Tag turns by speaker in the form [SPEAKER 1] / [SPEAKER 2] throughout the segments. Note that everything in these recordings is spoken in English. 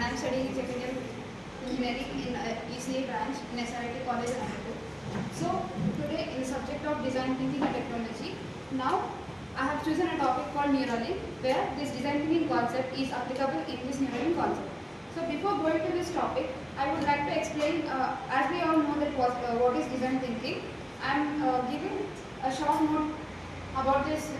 [SPEAKER 1] I am studying executive engineering in ECA branch in SRIT College, Nagpur. So today in the subject of design thinking and technology, now I have chosen a topic called Neuralink, where this design thinking concept is applicable in this Neuralink concept. So before going to this topic, I would like to explain, as we all know that what is design thinking. I am giving a short note about this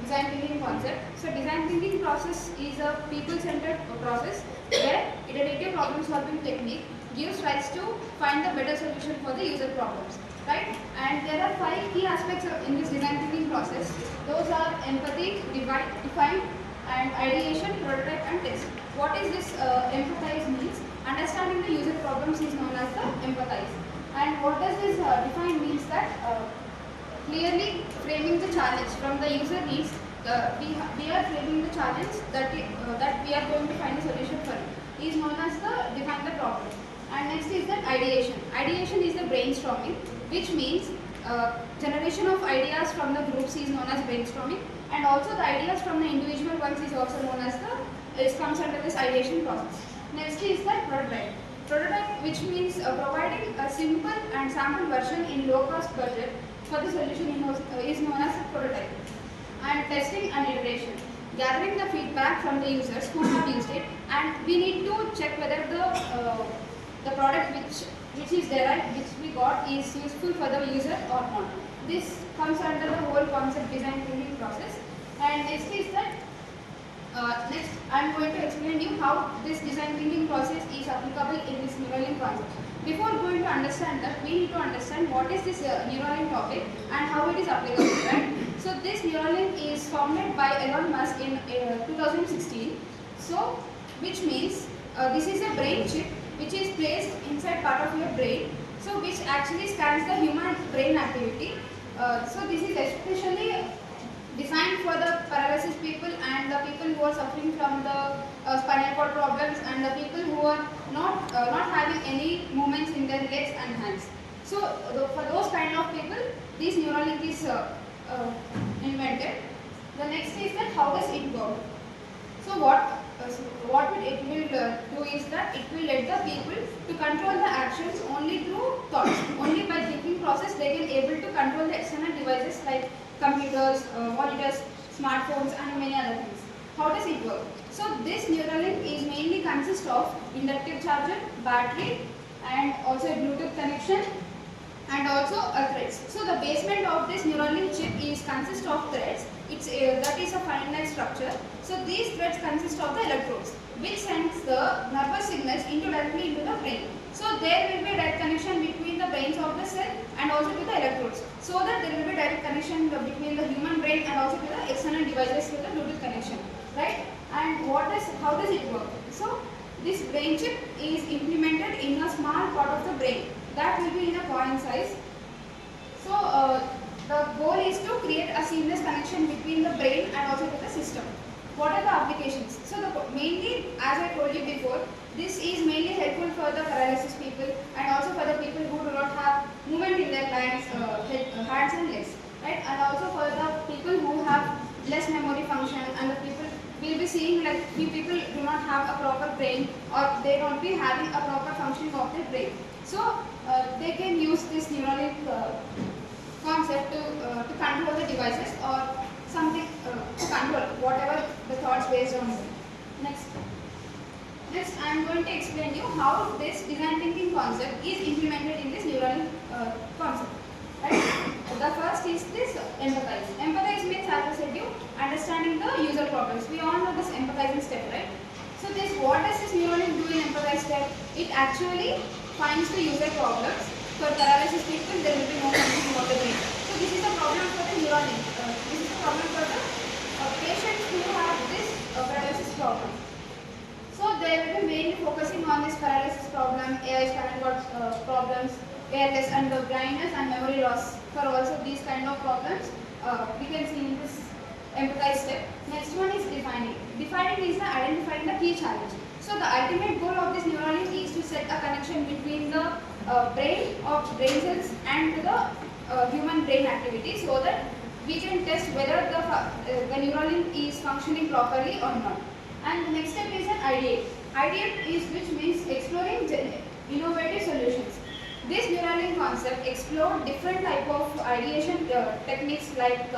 [SPEAKER 1] design thinking concept. So design thinking process is a people-centered process where iterative problem solving technique gives rise to find the better solution for the user problems, right? And there are 5 key aspects in this design thinking process. Those are empathy, define, and ideation, prototype, and test. What is this empathize means? Understanding the user problems is known as the empathize. And what does this define means that clearly framing the challenge from the user needs. We are framing the challenge that we are going to find a solution for it is known as the define the problem. And next is that ideation. Ideation is the brainstorming, which means generation of ideas from the groups is known as brainstorming, and also the ideas from the individual ones is also known as it comes under this ideation process. Next is the prototype. Prototype, which means providing a simple and sample version in low cost budget for the solution is known as a prototype. And testing and iteration, gathering the feedback from the users who have used it, and we need to check whether the product which is derived, which we got, is useful for the user or not. This comes under the whole concept design thinking process. And next is that next I am going to explain you how this design thinking process is applicable in this Neuralink concept. Before going to understand that, we need to understand what is this Neuralink topic and how it is applicable, right? So this Neuralink is founded by Elon Musk in 2016. So which means this is a brain chip which is placed inside part of your brain, so which actually scans the human brain activity. So this is especially designed for the paralysis people and the people who are suffering from the spinal cord problems and the people who are not having any movements in their legs and hands. So for those kind of people, this Neuralink is invented. The next is that how does it work? So what it will do is that it will let the people to control the actions only through thoughts. Only by thinking process they can able to control the external devices like computers, monitors, smartphones, and many other things. How does it work? So this Neuralink is mainly consists of inductive charger, battery, and also a Bluetooth connection, and also threads. So the basement of this Neuralink chip is consist of threads. That is a finite structure. So these threads consist of the electrodes, which sends the nervous signals directly into the brain. So there will be a direct connection between the brains of the cell and also to the electrodes, so that there will be direct connection between the human brain and also to the external devices with the Bluetooth connection, right? And how does it work? So this brain chip is implemented in a small part of the brain that will be in a coin size. So the goal is to create a seamless connection between the brain and also to the system. What are the applications? So mainly, as I told you before, this is mainly helpful for the paralysis people and also for the people who do not have movement in their hands and legs, right? And also for the people who have less memory function, and the people will be seeing like few people do not have a proper brain, or they don't be having a proper functioning of their brain. So they can use this Neuralink concept to control the devices or something to control whatever the thoughts based on it. Next I am going to explain you how this design thinking concept is implemented in this Neuralink concept. Right? The first is this empathize. Empathize means, as I said you, understanding the user problems. We all know this empathizing step, right? So what does this Neuralink do in empathize step? It actually finds the user problems. For paralysis people, there will be no functioning of the brain. So this is a problem for the Neuralink. This is a problem for the patients who have this paralysis problem. So they will be mainly focusing on this paralysis problem, spinal cord problems, ALS, and the blindness and memory loss. For also these kind of problems, we can see in this empathize step. Next one is defining. Defining is the identifying the key challenge. So the ultimate goal of this Neuralink is to set a connection between the brain cells and the human brain activity, so that we can test whether the Neuralink is functioning properly or not. And the next step is an ideate. Ideate is which means exploring innovative solutions. This Neuralink concept explored different type of ideation techniques like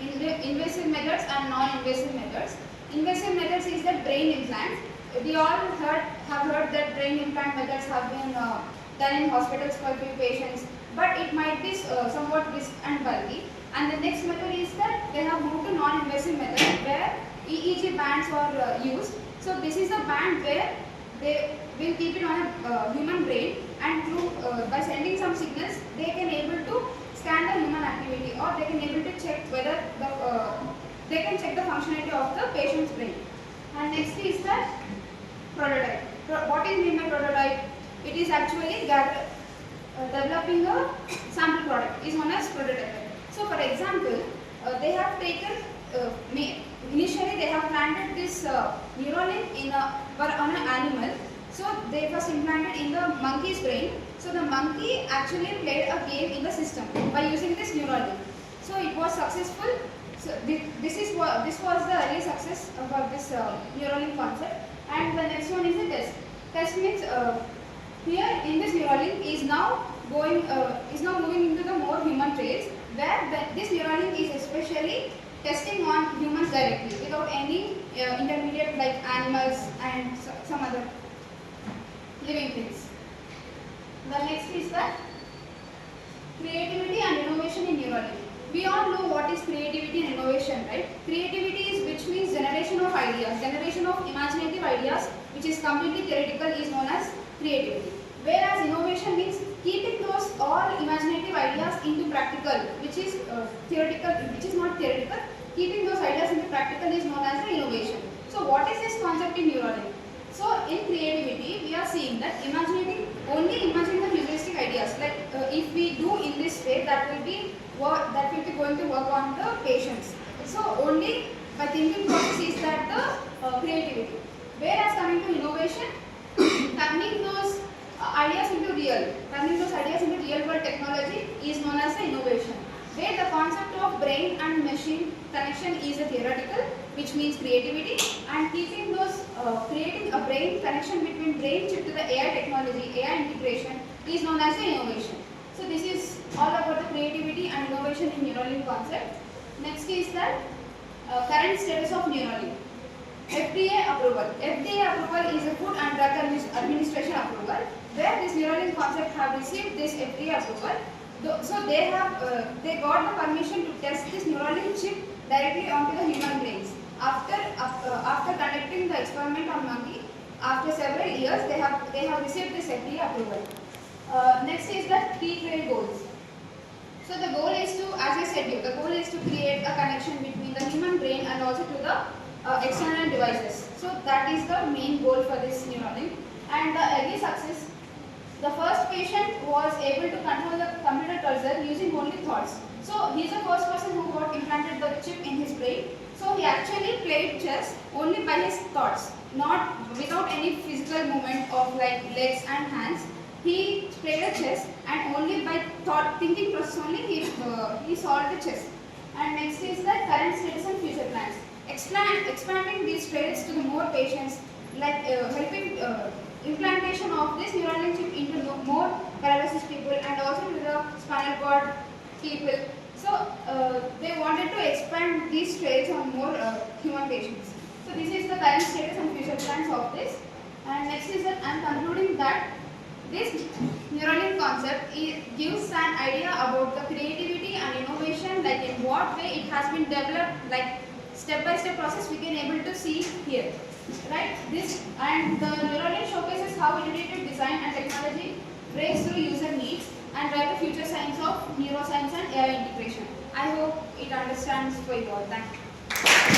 [SPEAKER 1] invasive methods and non-invasive methods. Invasive methods is the brain implant. We all have heard that brain implant methods have been done in hospitals for few patients, but it might be somewhat risk and bulky. And the next method is that they have moved to non-invasive method where EEG bands are used. So this is a band where they will keep it on a human brain, and through by sending some signals they can able to scan the human activity, or they can able to check whether they can check the functionality of the patient's brain. And next is the prototype. What is meant by prototype? It is actually developing a sample product is known as prototype. So for example, they have taken initially they have planted this Neuralink on an animal. So they first implanted in the monkey's brain. So the monkey actually played a game in the system by using this Neuralink. So it was successful. So this was the early success about this Neuralink concept. And the next one is the test. Test means here in this Neuralink is now moving into the more human traits, where this Neuralink is especially testing on humans directly without any intermediate like animals and some other living things. The next is the creativity and innovation in Neuralink. We all know what is creativity and innovation, right? Creativity is which means generation of ideas, generation of imaginative ideas, which is completely theoretical, is known as creativity. Whereas innovation means keeping those all imaginative ideas into practical, which is theoretical, which is not theoretical. Keeping those ideas into practical is known as the innovation. So what is this concept in Neuralink? So in creativity, we are seeing that only imagining the futuristic ideas. Like if we do in this way, that will be going to work on the patients. So only by thinking process is that the creativity. Whereas coming to innovation, turning those ideas into real world technology is known as the innovation. Where the concept of brain and machine connection is a theoretical, which means creativity, and keeping those creating a brain connection between brain chip to the AI technology, AI integration is known as the innovation. So this is all about the creativity and innovation in Neuralink concept. Next is the current status of Neuralink. FDA approval. FDA approval is a Food and Drug Administration approval, where this Neuralink concept have received this FDA approval. So they got the permission to test this Neuralink chip directly onto the human brains. After conducting the experiment on monkey, after several years, they have received this FDA approval. Next is the key trade goals. So the goal is to, as I said, the goal is to create a connection between the human brain and also to the external devices. So that is the main goal for this Neuralink. And the early success, the first patient was able to control the computer cursor using only thoughts. So he is the first person who got implanted the chip in his brain. So he actually played chess only by his thoughts, not without any physical movement of like legs and hands. He played a chess, and only by thinking process only he solved the chess. And next is the current status and future plans. Expanding these traits to the more patients, like helping implantation of this Neuralink chip into more paralysis people and also to the spinal cord people. So they wanted to expand these traits on more human patients. So this is the current status and future plans of this. And next is that I am concluding that this Neuralink concept gives an idea about the creativity and innovation, like in what way it has been developed, like step-by-step process we can able to see here, right? This and the Neuralink showcases how innovative design and technology breaks through user needs and drive the future science of neuroscience and AI integration. I hope it understands for you all. Thank you.